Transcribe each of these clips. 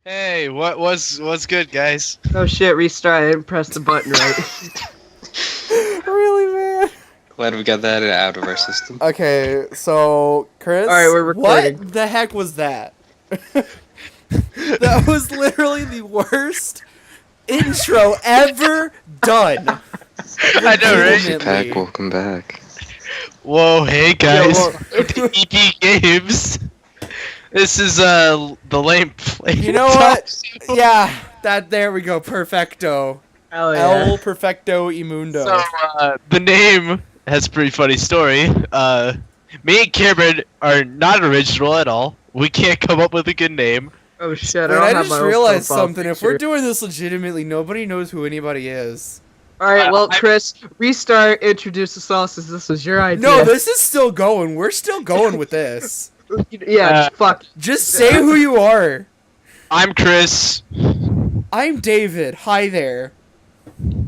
Hey, what's good, guys? Oh shit, restart. I didn't press the button right. Really, man? Glad we got that out of our system. Okay, so Chris, Alright, we're recording. what the heck was that? That was literally the worst intro ever done. I know, right? Legitimately. Welcome back. Whoa, hey guys, well- welcome to EP Games. This is the lame play. You know what? Yeah, there we go. Perfecto. Hell yeah. El Perfecto Imundo. So the name has a pretty funny story. Me and Cameron are not original at all. We can't come up with a good name. Oh shit, Wait, I I don't have my just own realized profile something. If picture. we're doing this legitimately, nobody knows who anybody is. Alright, well, I- Chris, restart, introduce the sauces. This was your idea. No, this is still going. We're still going with this. Yeah, fuck. Just say who you are. I'm Chris. I'm David. Hi there.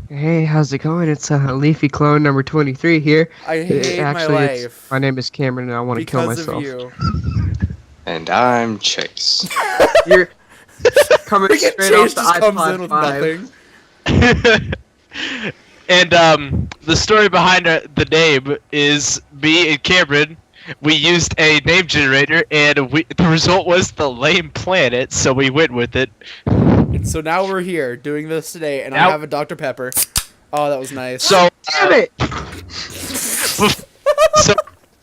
Hey, how's it going? It's Leafy Clone number 23 here. I hate my Actually, life my name is Cameron and I want to kill because myself. of you. And I'm Chase. You're coming Freaking straight off Chase the just comes in iPod with 5. nothing. And the story behind the name is me and Cameron. We used a name generator, and the result was the lame planet, so we went with it. And so now we're here doing this today, and I Now- have a Dr. Pepper. Oh, that was nice. So, Damn it! so,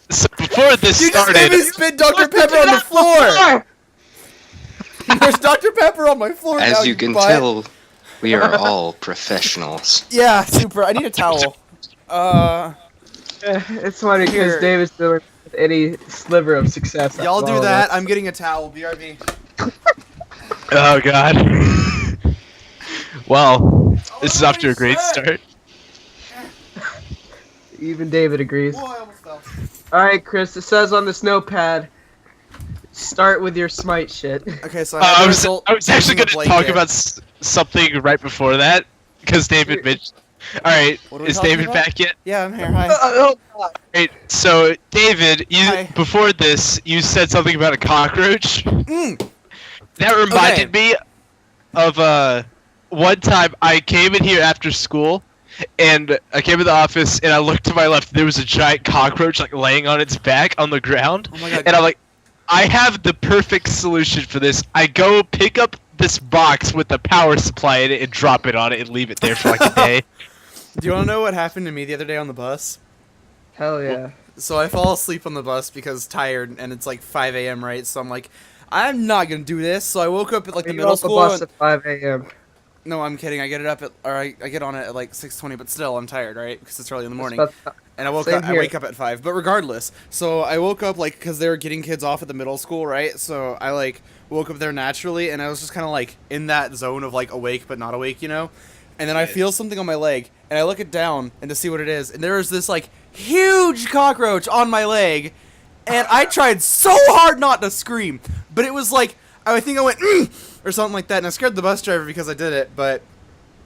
so before this you just made started, me spit Dr. Pepper on the floor. There's Dr. Pepper on my floor now. As you can butt. tell, we are all professionals. Yeah, super. I need a towel. It's funny Here. because David's doing with any sliver of success. Y'all do Well, that. I'm getting a towel. BRB. oh god. Well, this is off to a great start. Even David agrees. Whoa, I almost fell. Alright, Chris, it says on this notepad, start with your smite shit. Okay, so I have the result. I was actually using going a to talk blanket. about something right before that, because David mentioned. Alright, What are we is talking David about? back yet? Yeah, I'm here. Hi. Oh, God. Alright, so David, Hi. before this, you said something about a cockroach. Mm. That reminded me of one time I came in here after school, and I came in the office, and I looked to my left, there was a giant cockroach like laying on its back on the ground, Oh my god. and I'm like, I have the perfect solution for this. I go pick up this box with the power supply in it and drop it on it and leave it there for like a day. Do you want to know what happened to me the other day on the bus? Hell yeah. So I fall asleep on the bus because tired, and it's like 5 a.m. right? So I'm like, I'm not gonna do this. So I woke up at like the You middle off the school. bus And... at 5 a.m. No, I'm kidding. I get it up at, or I get on it at like 6:20, but still I'm tired, right? Because it's early in the morning. And I Same I here. wake up at 5. But regardless, so I woke up like because they were getting kids off at the middle school, right? So I like woke up there naturally, and I was just kind of like in that zone of like awake but not awake, you know. And then I feel something on my leg, and I look it down and to see what it is, and there is this like huge cockroach on my leg, and I tried so hard not to scream, but it was like I think I went or something like that, and I scared the bus driver because I did it, but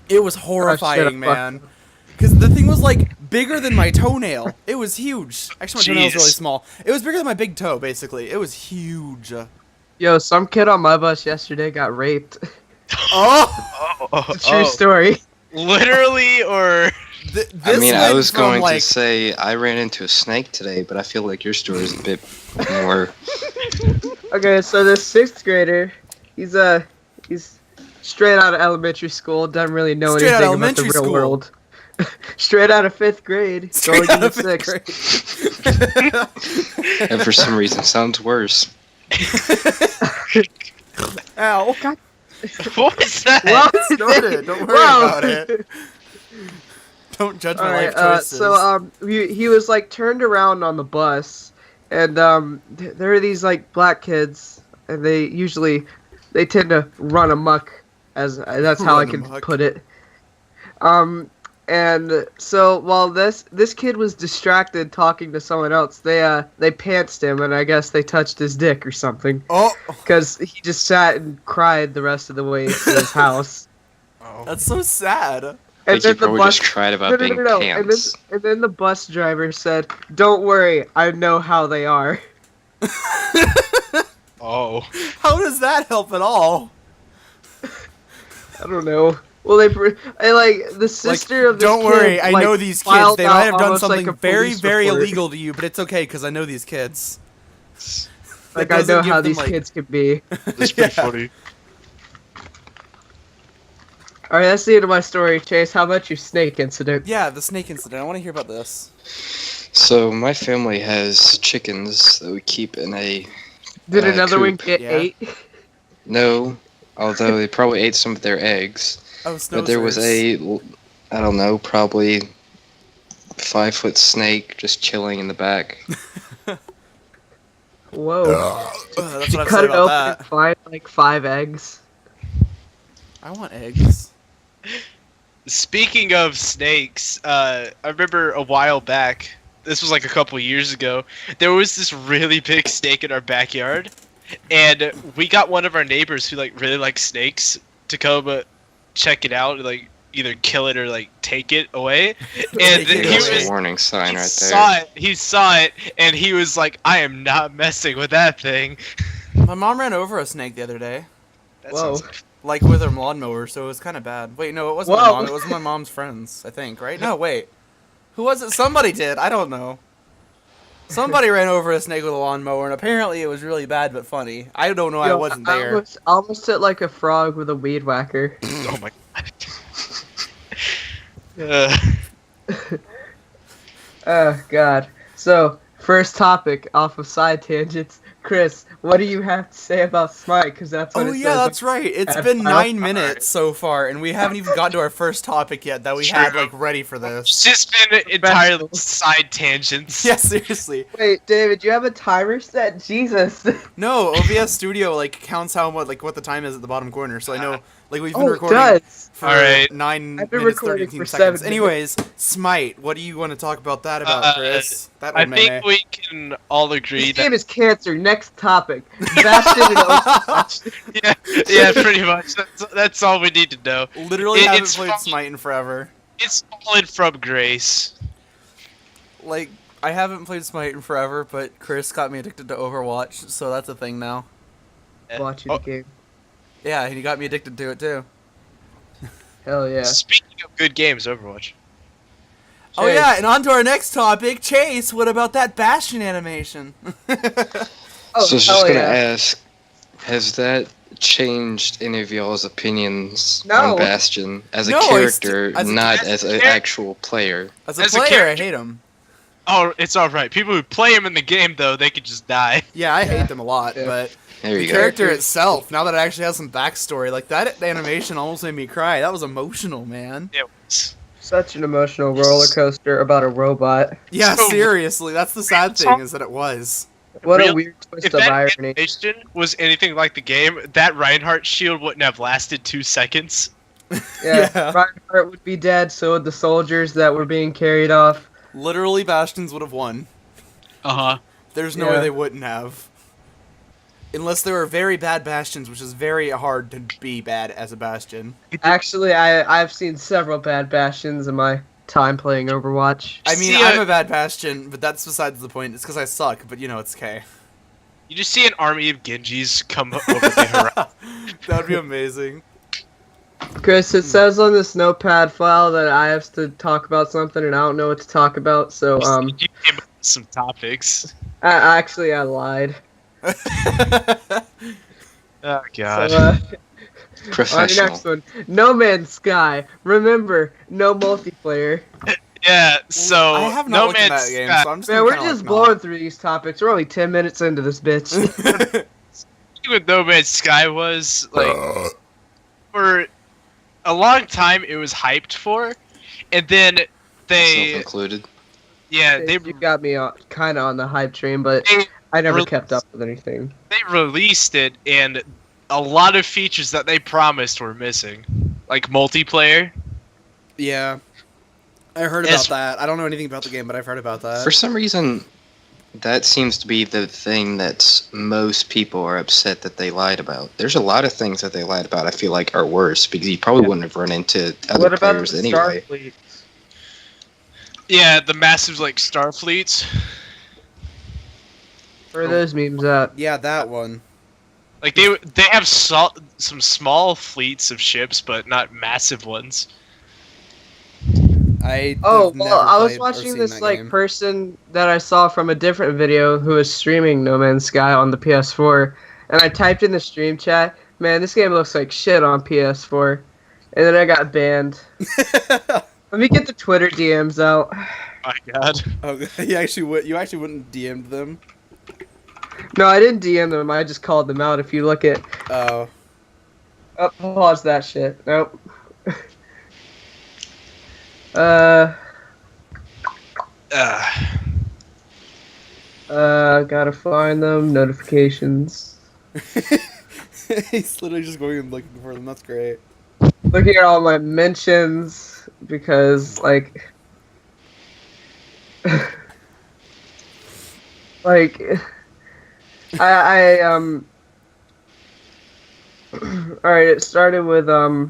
it was horrifying, man. Because the thing was like bigger than my toenail. It was huge. Actually, my toenail was really Jeez. small. It was bigger than my big toe, basically. It was huge. Yo, some kid on my bus yesterday got raped. Oh, It's a true story. Literally, or this I mean, I went was from, going like, to say I ran into a snake today, but I feel like your story is a bit more. Okay, so this 6th grader, he's straight out of elementary school, doesn't really know Straight out of anything about the elementary real school. world. Straight out of 5th grade, straight going out of into 5th 6th. grade. And for some reason, sounds worse. Ow. what was that? Well, Snort it. Don't worry Wow. about it. Don't judge my Alright, life choices. so he was like turned around on the bus, and there are these like black kids, and they tend to run amok, as that's how I Run can amok. put it. And so while this kid was distracted talking to someone else, they pantsed him, and I guess they touched his dick or something, Oh, because he just sat and cried the rest of the way to his house. that's so sad. I think you probably just cried about being And pants. then the bus driver said, "Don't worry, I know how they are." Oh. How does that help at all? I don't know. Well, I like the sister of this Don't worry, kid, I like, know these kids. filed They out might have done almost something like a very, police very report. illegal to you, but it's okay because I know these kids. Like, That I know doesn't give how them, these like- kids can be. That's pretty funny. All right, that's the end of my story. Chase, how about your snake incident? Yeah, the snake incident. I want to hear about this. So my family has chickens that we keep in a Did another one coop. get Yeah. ate? No, although they probably ate some of their eggs. Oh, But there was snoozers. I don't know, probably 5-foot snake just chilling in the back. Whoa. That's what I have to Cut say it about open that. and find like 5 eggs. I want eggs. Speaking of snakes, I remember a while back, this was like a couple years ago, there was this really big snake in our backyard, and we got one of our neighbors who like really likes snakes to come check it out and like either kill it or like take it away. And Take it he away. was That's a warning sign he right saw there. it. He saw it, and he was like, "I am not messing with that thing." My mom ran over a snake the other day, That Whoa. sounds like with her lawnmower, so it was kind of bad. Wait, no, it wasn't my Whoa. mom. It was my mom's friends, I think, right? No, wait. Who was it? Somebody did. I don't know. Somebody ran over a snake with a lawnmower, and apparently it was really bad but funny. I don't know. I Yo, wasn't I there. almost hit like a frog with a weed whacker. oh my god. Oh god. So, first topic off of side tangents. Chris, what do you have to say about Smite? Because that's what Oh it yeah, says. that's right. It's at been Final 9 minutes so far, and we haven't even gotten to our first topic yet that we True. had like ready for this. It's just been entirely side tangents. Yeah, seriously. Wait, David, you have a timer set? Jesus. No, OBS Studio like counts how much like what the time is at the bottom corner, so I know like we've been Oh, it recording does. for Alright. 9 I've been minutes recording 13 for seconds. 7 Anyways, Smite, what do you want to talk about that about, Chris? That I old think meme. we can all agree This game that is cancer. Next topic. Bastion and Overwatch. yeah, pretty much. That's all we need to know. Literally haven't it's played from- Smite in forever. It's fallen from grace. Like I haven't played Smite in forever, but Chris got me addicted to Overwatch, so that's a thing now. Watching Oh, the game. Yeah, he got me addicted to it too. Hell yeah. Speaking of good games, Overwatch. Oh Chase. yeah, and on to our next topic, Chase. What about that Bastion animation? Oh, So I was hell just gonna yeah. ask, has that changed any of y'all's opinions No. on Bastion as a No, character, as a- not as as a an char- actual player? As a As a player, I character- hate him. Oh, it's all right. People who play him in the game, though, they could just die. Yeah, I hate them a lot, Yeah. but There the you go. character itself, now that it actually has some backstory, like that animation almost made me cry. That was emotional, man. It was. Such an emotional roller coaster about a robot. Yeah, So- seriously, that's the sad thing is that it was. What a Real- weird twist If of that irony. animation was anything like the game, that Reinhardt shield wouldn't have lasted 2 seconds. Yeah, Yeah. Reinhardt would be dead, so would the soldiers that were being carried off. Literally, Bastions would have won. Uh-huh. There's no Yeah. way they wouldn't have. Unless they were very bad Bastions, which is very hard to be bad as a Bastion. Actually, I've seen several bad Bastions in my time playing Overwatch. I mean, See, I'm a bad Bastion, but that's besides the point. It's because I suck, but you know, it's okay. You just see an army of Genjis come over the horizon. That would be amazing. Chris, it says on this notepad file that I have to talk about something and I don't know what to talk about, so, You came up with some topics. I lied. Oh, God. So, on the Professional. next one, No Man's Sky. Remember, no multiplayer. Yeah, so I have not No looked at Man's that game, Sky. so I'm just Man, gonna we're kinda, just like, blowing through these topics. We're only 10 minutes into this bitch. not. What No Man's Sky was like for a long time. It was hyped for, and then they Self-included. You got me kind of on the hype train, but they I never Really? kept up with anything. they released it, and a lot of features that they promised were missing, like multiplayer. Yeah. I heard As- about that. I don't know anything about the game, but I've heard about that. For some reason, that seems to be the thing that most people are upset that they lied about. There's a lot of things that they lied about I feel like are worse, because you probably wouldn't have run into other What about players the anyway. Starfleet? Yeah, the massive like star fleets. Where are those memes at? Yeah, that one. Like they have some small fleets of ships, but not massive ones. I Oh, have well, never I was played or watching seen this that like game. person that I saw from a different video who was streaming No Man's Sky on the PS4, and I typed in the stream chat, "Man, this game looks like shit on PS4," and then I got banned. Let me get the Twitter DMs out. My God. Oh, you actually wouldn't DM'd them. No, I didn't DM them. I just called them out. If you look at, Oh. pause that shit. Nope. Gotta find them. Notifications. He's literally just going and looking for them. That's great. Looking at all my mentions because, like, like, I all right. It started with I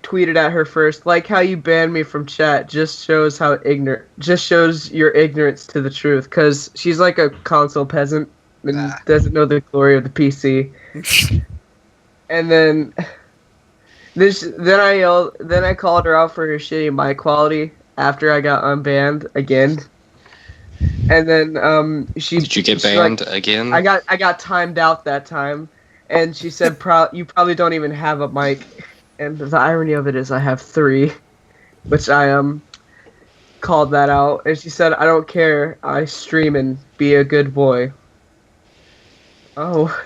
tweeted at her first, like how you banned me from chat just shows your ignorance to the truth, because she's like a console peasant and doesn't know the glory of the PC. And then I called her out for her shitty mic quality after I got unbanned again. And then Did you get banned again? I got timed out that time, and she said you probably don't even have a mic. And the irony of it is I have 3, which I called that out. And she said, "I don't care. I stream and be a good boy." Oh.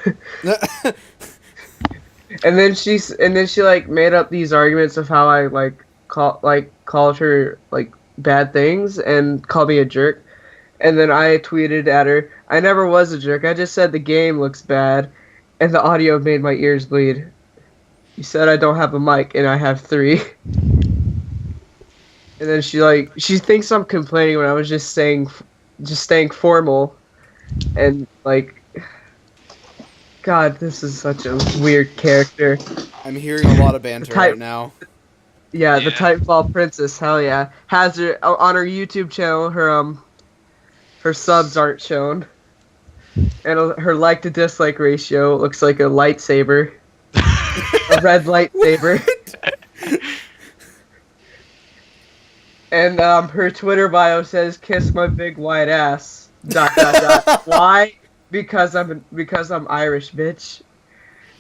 And then she like made up these arguments of how I called her like bad things and called me a jerk. And then I tweeted at her, "I never was a jerk. I just said the game looks bad, and the audio made my ears bleed. You said I don't have a mic, and I have 3." And then she thinks I'm complaining when I was just staying formal, and like, God, this is such a weird character. I'm hearing a lot of banter right now. Yeah, the Titanfall Princess, hell yeah, has her on her YouTube channel. Her subs aren't shown, and her like to dislike ratio looks like a lightsaber. A red lightsaber. And her Twitter bio says, "Kiss my big white ass." ... Why? Because I'm Irish, bitch.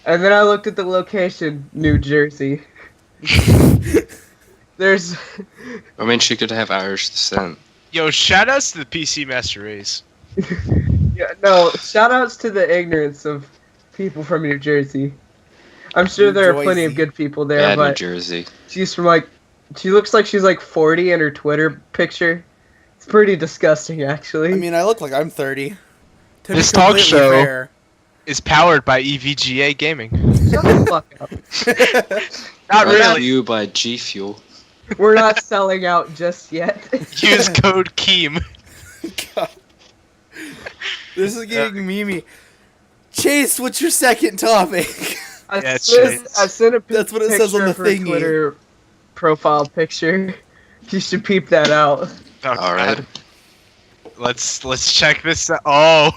And then I looked at the location, New Jersey. There's. I mean, she could have Irish descent. Yo, shoutouts to the PC Master Race. Yeah, no, shoutouts to the ignorance of people from New Jersey. I'm sure there are plenty of good people there, Bad but New Jersey. she's from she looks like she's 40 in her Twitter picture. It's pretty disgusting, actually. I mean, I look like I'm 30. To This be talk completely show fair. is powered by EVGA Gaming. Shut the fuck up. Not Brought to really. you by G Fuel. We're not selling out just yet. Use code KEEM. God. This is getting memey. Chase, what's your second topic? Yeah, I sent a That's what it says on picture the of her thingy. Twitter profile picture. You should peep that out. Oh, All right. God. Let's check this out. Oh.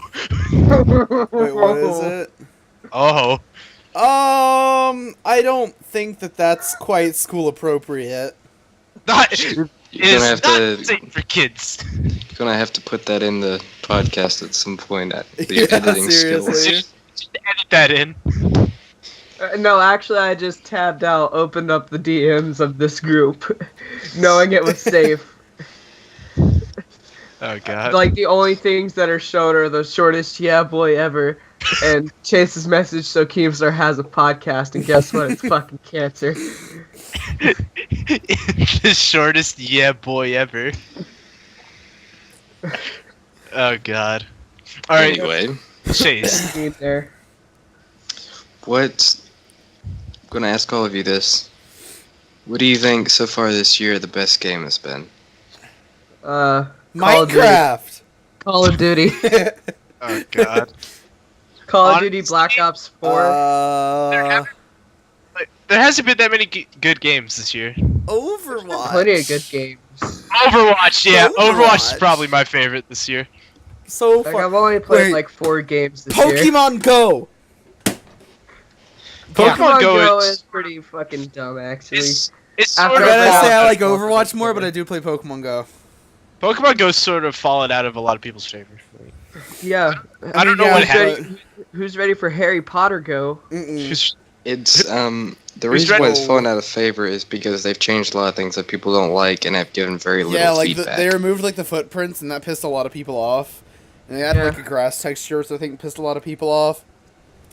Wait, what is it? Oh. I don't think that's quite school appropriate. Not. You're It is gonna have not to safe for kids. gonna have to put that in the podcast at some point. Your Yeah, editing seriously. skills. Just edit that in. No, actually, I just tabbed out, opened up the DMs of this group, knowing it was safe. Oh, God. Like, the only things that are shown are the shortest yeah boy ever, and Chase's message, "So Keemstar has a podcast," and guess what? It's fucking cancer. The shortest yeah boy ever. Oh, God. Alright, Anyway, Chase. Being there. I'm gonna ask all of you this. What do you think so far this year the best game has been? Call of Duty. Minecraft! Call of Duty. Oh, God. Call of Duty Black Ops 4. There hasn't been that many good games this year. Overwatch. Plenty of good games. Overwatch, yeah. Overwatch is Overwatch. probably my favorite this year. So Like, fun. I've only played Wait. like 4 games this year. Pokemon Go. Pokemon Go is pretty fucking dumb, actually. It's After sort I of gotta Pokemon say I fallen, like Go. Overwatch more, but I do play Pokemon Go. Pokemon Go's sort of fallen out of a lot of people's favor. Yeah. I don't know yeah, what but- happened. Who's ready for Harry Potter Go? Mm-mm. It's the Who's reason why ready? it's fallen out of favor is because they've changed a lot of things that people don't like and have given very little Yeah, like feedback. they removed like the footprints, and that pissed a lot of people off. And they added like a grass texture, which I think pissed a lot of people off.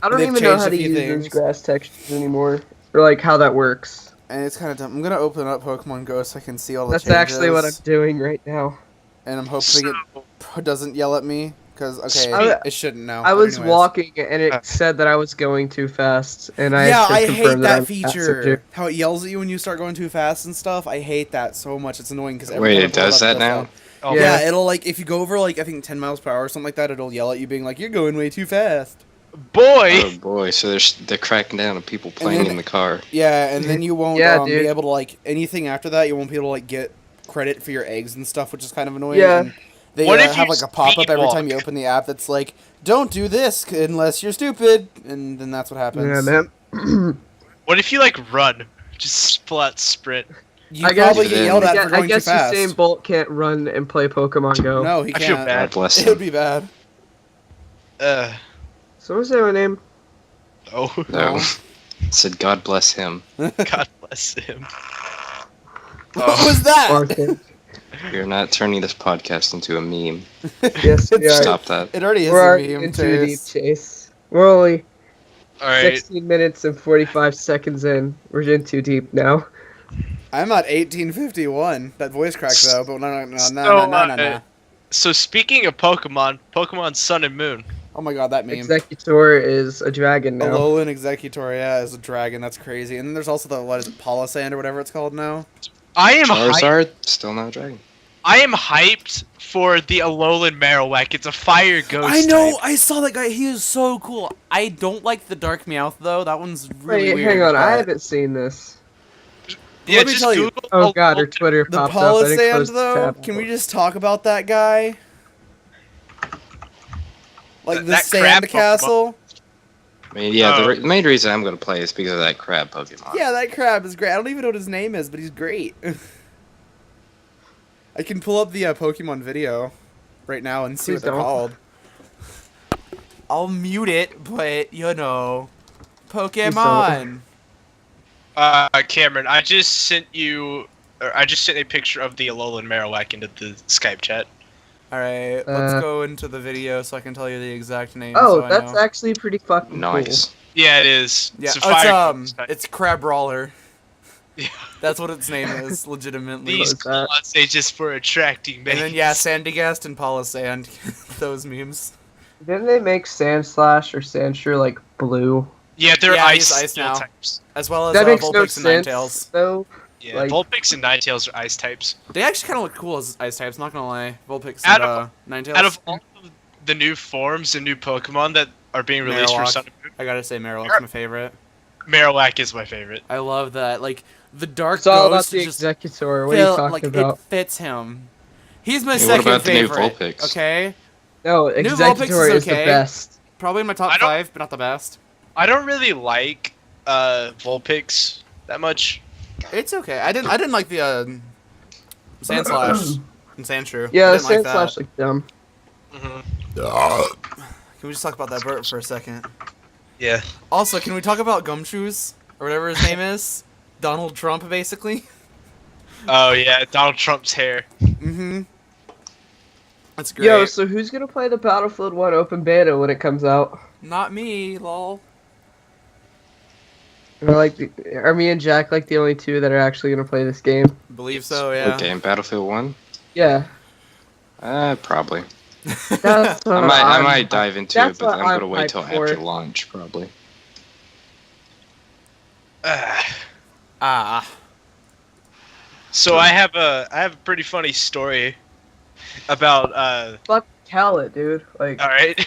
I don't They've even know changed how a to few use things. those grass textures anymore, or like how that works. And it's kind of dumb. I'm gonna open up Pokemon Go so I can see all the That's changes. actually what I'm doing right now. And I'm hoping it doesn't yell at me, because, okay, I- it shouldn't now. I but was anyways. walking and it said that I was going too fast, and I Yeah, had to I confirm hate that I'm feature. How it yells at you when you start going too fast and stuff. I hate that so much. It's annoying because Wait, it does that now? Oh, Yeah. Yeah, it'll like if you go over like I think 10 miles per hour or something like that, it'll yell at you being like you're going way too fast. boy! Oh boy, so they're cracking down on people playing then- in the car. Yeah, and then you won't Yeah, be dude. able to like anything after that. You won't be able to like get credit for your eggs and stuff, which is kind of annoying. Yeah. And they What if have you like a pop up speed every walk? time you open the app that's like, "Don't do this unless you're stupid," and then that's what happens. Yeah, man. What if you like run? Just flat sprint. You I guess- probably get yelled at for I going guess too fast. Usain Bolt can't run and play Pokemon Go. No, he I can't. feel bad. God bless It would him. be bad. So what's that name? Oh, No. Said God bless him. God bless him. What was that? Barton. You're not turning this podcast into a meme. Yes, we are. Stop that. It already is We're a already meme. in too deep, Chase. Chase. We're only Alright. 16 minutes and 45 seconds in. We're in too deep now. I'm at 1851. That voice crack though, but no. So, So speaking of Pokemon Sun and Moon. Oh my god, that meme. Executor is a dragon now. Alolan Executor, yeah, is a dragon. That's crazy. And then there's also the what is it, Palossand or whatever it's called now. I am hyped. Charizard, still not a dragon. I am hyped for the Alolan Marowak. It's a fire ghost. I know. type. I saw that guy. He is so cool. I don't like the Dark Meowth though. That one's really Wait, weird. hang on. I but haven't seen this. Yeah, Let me just tell you. Google Oh god, her Alolan- Twitter The popped up. I didn't Palossand close the though. tab. Can we just talk about that guy? Like the That crab Sand Castle. I mean, yeah, Oh. the main reason I'm going to play is because of that crab Pokemon. Yeah, that crab is great. I don't even know what his name is, but he's great. I can pull up the Pokemon video right now and see Please what they're don't. called. I'll mute it, but you know, Pokemon. Cameron, I just sent a picture of the Alolan Marowak into the Skype chat. All right, let's go into the video so I can tell you the exact name. Oh, so I that's know. actually pretty fucking Nice. Yeah, it is. Yeah, It's a fire ghost type. it's Crab Brawler. Yeah. That's what its name is, legitimately. These What was that? claws, they just for attracting And then mates. yeah, Sandygast and Palossand, those memes. cool. Didn't they make Sandslash or Sandshrew like blue? Yeah, they're Yeah, he's ice, ice steel now. types. As well as That makes no Vulpix and sense, Ninetales. though. Yeah, Like- Vulpix and Ninetales are ice types. They actually kind of look cool as ice types, not gonna lie. Vulpix Out and of- Ninetales. Out of all of the new forms and new Pokemon that are being released for Marowak. Sun and Moon, I gotta say Marowak's my favorite. Marowak is my favorite. I love that. Like, the Dark It's all about Ghost the just Executor. What are you talking like, about? it fits him. He's my Hey, what second about the new favorite. Vulpix? Okay? No, Vulpix Executor is is the okay. best. Probably in my top I don't- 5, but not the best. I don't really like Vulpix that much. It's okay. I didn't like the Sandslash and Sandshrew. Yeah, I the didn't like that. Sandslash look dumb. Can we just talk about that burp for a second? Yeah. Also, can we talk about Gumshoes? Or whatever his name is? Donald Trump, basically? Oh yeah, Donald Trump's hair. Mm-hmm. That's great. Yo, so who's gonna play the Battlefield 1 open beta when it comes out? Not me, lol. Are me and Jack like the only two that are actually gonna play this game? Believe so, yeah. Okay, in Battlefield 1? Yeah, Probably. that's what I I'm- might dive into that's it, but what I'm going to I'm wait till hyped for. after launch, probably. So I have a pretty funny story about Fuck, tell it, dude. Like, all right.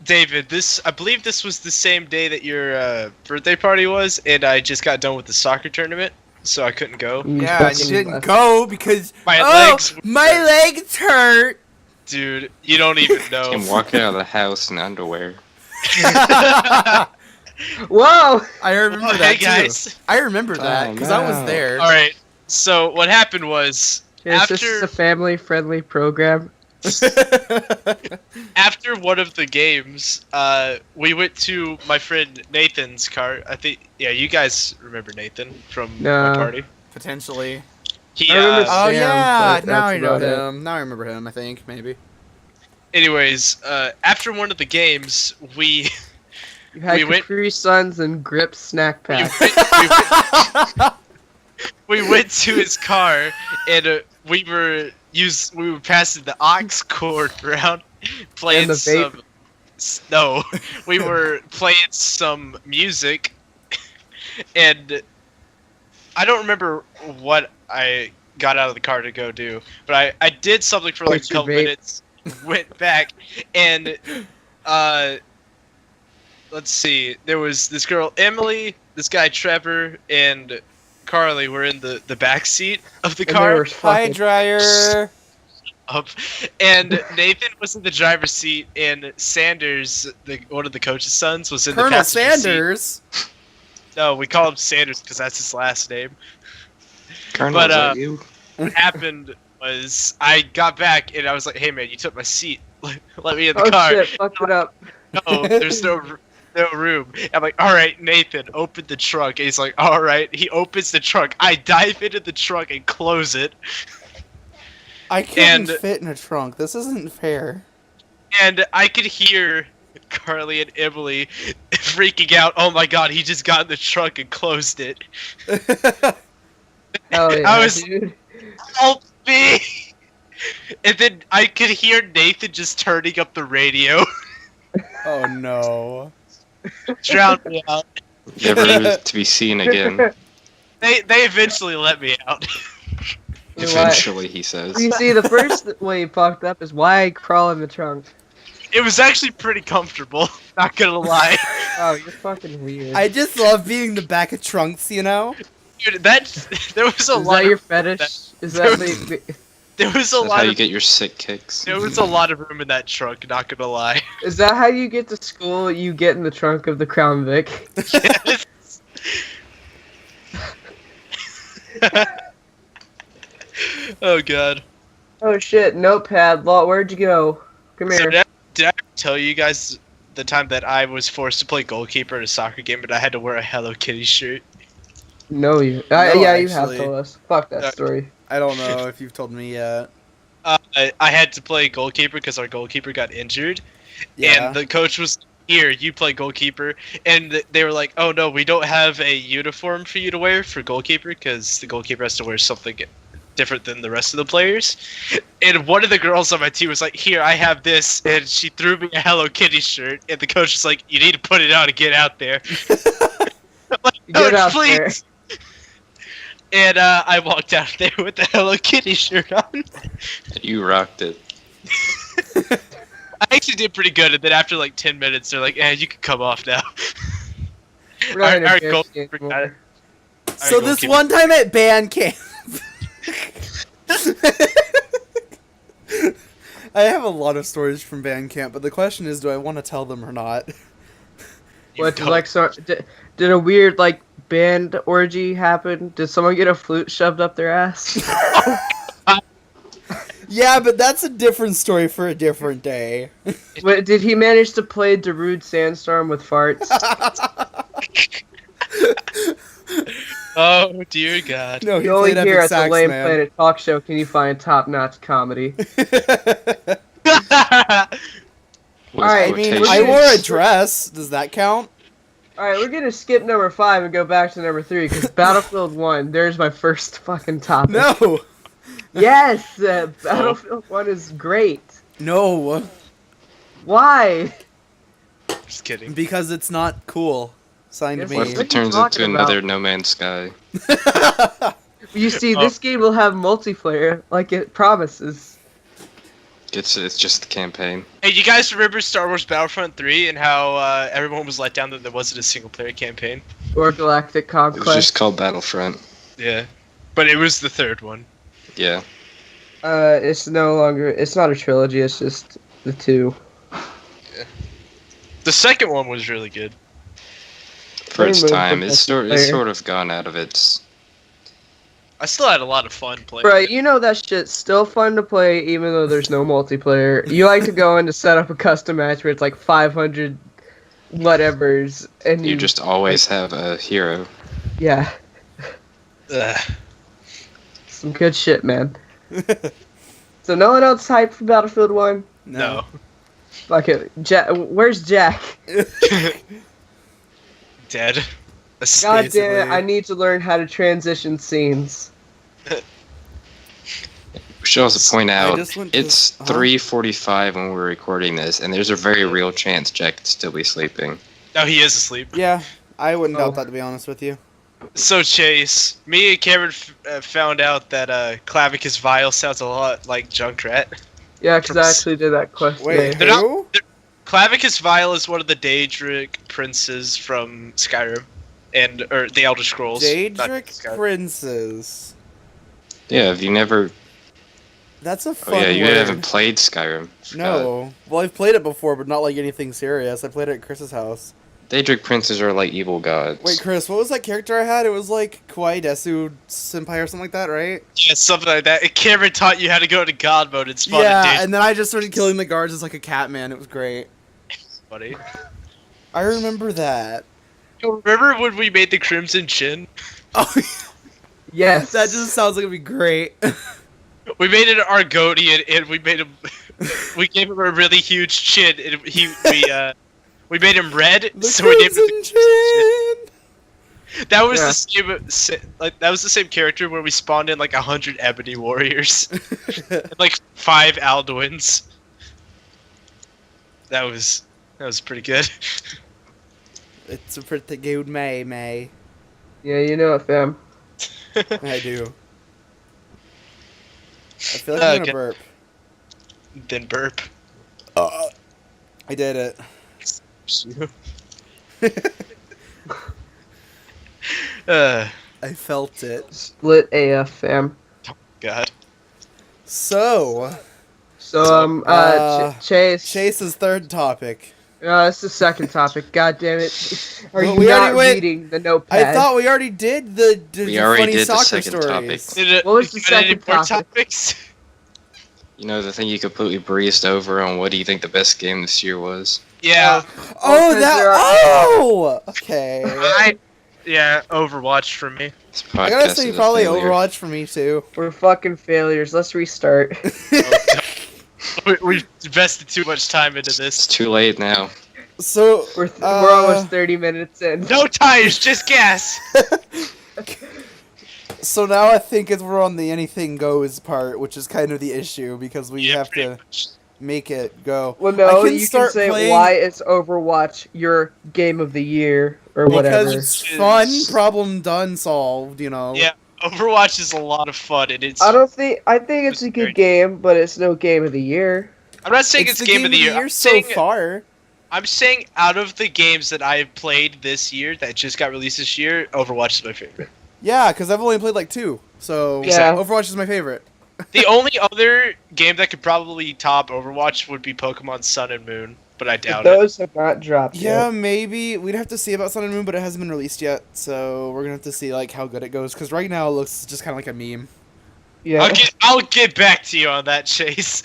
David, I believe this was the same day that your birthday party was, and I just got done with the soccer tournament, so I couldn't go. you Yeah, you fucking didn't left. go because My oh, legs were- my legs hurt. Dude, you don't even know. And walking out of the house in underwear. Whoa! I remember Oh, that hey, guys. too. I remember that because I was no. there. All right. So what happened was Is this a family-friendly program? after one of the games, we went to my friend Nathan's car. I think, yeah, you guys remember Nathan from my No. party. Potentially. He, I remember Oh Sam, yeah, but now that's I know about it. him. Now I remember him. I think maybe. anyways, after one of the games, we You had We went- Capri Suns and Grip snack we pack. we went to his car and we were passing the aux cord around, playing And the vape? no, we were playing some music, and I don't remember what I got out of the car to go do, but I did something for like a Quit your couple vape. minutes, went back, and let's see, there was this girl Emily, this guy Trevor, and Carly were in the back seat of the And they car. were Hi, fucking- dryer. Up, and Nathan was in the driver's seat, and Sanders, one of the coach's sons, was in the Colonel passenger seat. Sanders. No, we call him Sanders because that's his last name. Colonel, But, is that you? What happened was I got back and I was like, "Hey man, you took my seat. Let me in the Oh car." shit, fucked it up. No, there's no room. I'm like, "All right, Nathan, open the trunk." And he's like, "All right." He opens the trunk. I dive into the trunk and close it. I couldn't And- fit in a trunk. This isn't fair. And I could hear Carly and Emily freaking out. Oh my god, he just got in the trunk and closed it. Hell yeah, I was- dude. Help me! And then I could hear Nathan just turning up the radio. Oh no. Drowned me out. Never to be seen again. They eventually let me out. You know what? Eventually, he says. You see, the first way you fucked up is why I crawl in the trunk. It was actually pretty comfortable, not gonna lie. Oh, you're fucking weird. I just love being in the back of trunks, you know? Dude, there was a Is lot that your of fetish? Is that the, there was a That's lot how you of get your sick kicks. there was a lot of room in that trunk, not gonna lie. is that how you get to school? You get in the trunk of the Crown Vic. Yes. Oh god. Oh shit, notepad. Law, where'd you go? Come So here. did I tell you guys the time that I was forced to play goalkeeper in a soccer game, but I had to wear a Hello Kitty shirt? No, you. No, Yeah, you have actually. told us. Fuck that Uh, story. I don't know if you've told me yet. I had to play goalkeeper because our goalkeeper got injured, Yeah. and the coach was here. You play goalkeeper, and they were like, "Oh no, we don't have a uniform for you to wear for goalkeeper because the goalkeeper has to wear something different than the rest of the players." And one of the girls on my team was like, "Here, I have this," and she threw me a Hello Kitty shirt, and the coach was like, "You need to put it on and get out there." I'm like, Get "Coach, out please." And I walked out there with the Hello Kitty shirt on. You rocked it. I actually did pretty good, and then after like 10 minutes, they're like, you can come off now." We're not in a Our bitch goalkeeper anymore. got it. So Our this goalkeeper- one time at band camp, I have a lot of stories from band camp, but the question is, do I want to tell them or not? You What, don't- like, so, did a weird, like, band orgy happen? Did someone get a flute shoved up their ass? Yeah, but that's a different story for a different day. What, did he manage to play Darude Sandstorm with farts? Oh dear God. No, he You only played here Epic at the Sax, Lame man. Planet Talk Show can you find top-notch comedy. With Alright, I I mean, quotations. I wore a dress. Does that count? Alright, we're gonna skip number 5 and go back to number 3, because Battlefield 1, there's my first fucking topic. No. Yes! Battlefield 1 is great. No. Why? Just kidding. Because it's not cool. Signed Yes, me. What if What are it you turns talking into about? another No Man's Sky? You see, Oh. this game will have multiplayer, like it promises. It's just the campaign. Hey, you guys remember Star Wars Battlefront 3 and how everyone was let down that there wasn't a single player campaign? Or Galactic It was Conquest. just called Battlefront. Yeah. But it was the third one. Yeah. It's no longer. It's not a trilogy. It's just the two. The second one was really good. For its Removed time, the it's multiplayer. sort of gone out of its. I still had a lot of fun playing. Right, it. you know that shit's still fun to play even though there's no multiplayer. You like to go in to set up a custom match where it's like 500 whatevers, and You just always have a hero. yeah, Ugh. some good shit, man. So no one else hyped for Battlefield 1? No. Fuck it. Where's Jack? Dead. God damn it, I need to learn how to transition scenes. We should also point out just went to- it's 3:45 when we're recording this, and there's a very real chance Jack could still be sleeping. No, he is asleep. Yeah, I wouldn't Oh. doubt that, to be honest with you. So Chase, me and Cameron found out that Clavicus Vile sounds a lot like Junkrat. Yeah, because I actually did that quest Wait, today. They're who? Clavicus Vile is one of the Daedric princes from Skyrim, or the Elder Scrolls. not Daedric Skyrim. Princes. Yeah, have you never? That's a Oh fun yeah, you word. haven't played Skyrim. Forgot. No. Well, I've played it before, but not like anything serious. I played it at Chris's house. Daedric princes are like evil gods. Wait, Chris, what was that character I had? It was like Kawaii Desu Senpai or something like that, right? Yeah, something like that. And Cameron taught you how to go to God mode and spawn a Yeah, Daedric and then I just started killing the guards as like a cat man. It was great. buddy. I remember that. You remember when we made the Crimson Chin? Oh, Yes. that just sounds like it'd be great. We made it an Argonian, and we made him. We gave him a really huge chin, and we made him red. The so we named him the Crimson Chin. That was Yeah. the same, that was the same character where we spawned in like 100 Ebony Warriors, and like 5 Alduins. That was pretty good. It's a pretty good May. Yeah, you know it, fam. I do. I feel like I'm gonna Okay. burp. Then burp. I did it. I felt it. Split AF, fam. God. So, Chase. Chase's third topic. It's the second topic. God damn it. Are Well, you we not already went- reading the notepad? I thought we already did the We already funny did the soccer second stories. topic. What was the You got any second more topic? topics? You know, the thing you completely breezed over on what do you think the best game this year was? Yeah. Oh, Because that. there are- Oh, okay. Yeah, Overwatch for me. This I gotta podcast say, is a probably failure. Overwatch for me too. We're fucking failures. Let's restart. We invested too much time into It's this. too late now. So We're almost 30 minutes in. No tires, just gas. So now I think we're on the anything goes part, which is kind of the issue because we have pretty to much. make it go. Well, no, I can you start can say playing- why is Overwatch your game of the year or whatever. Because it's fun, problem done, solved. You know. Yeah, Overwatch is a lot of fun, and it's. I think it's a It's good very- game, but it's no game of the year. I'm not saying it's, the game of the year. so far. I'm saying out of the games that I've played this year that just got released this year, Overwatch is my favorite. Yeah, because I've only played like 2, so Yeah. Overwatch is my favorite. The only other game that could probably top Overwatch would be Pokemon Sun and Moon, but I doubt it. Those have not dropped Yeah, yet. maybe we'd have to see about Sun and Moon, but it hasn't been released yet, so we're gonna have to see like how good it goes. Because right now it looks just kind of like a meme. Yeah. I'll get back to you on that, Chase.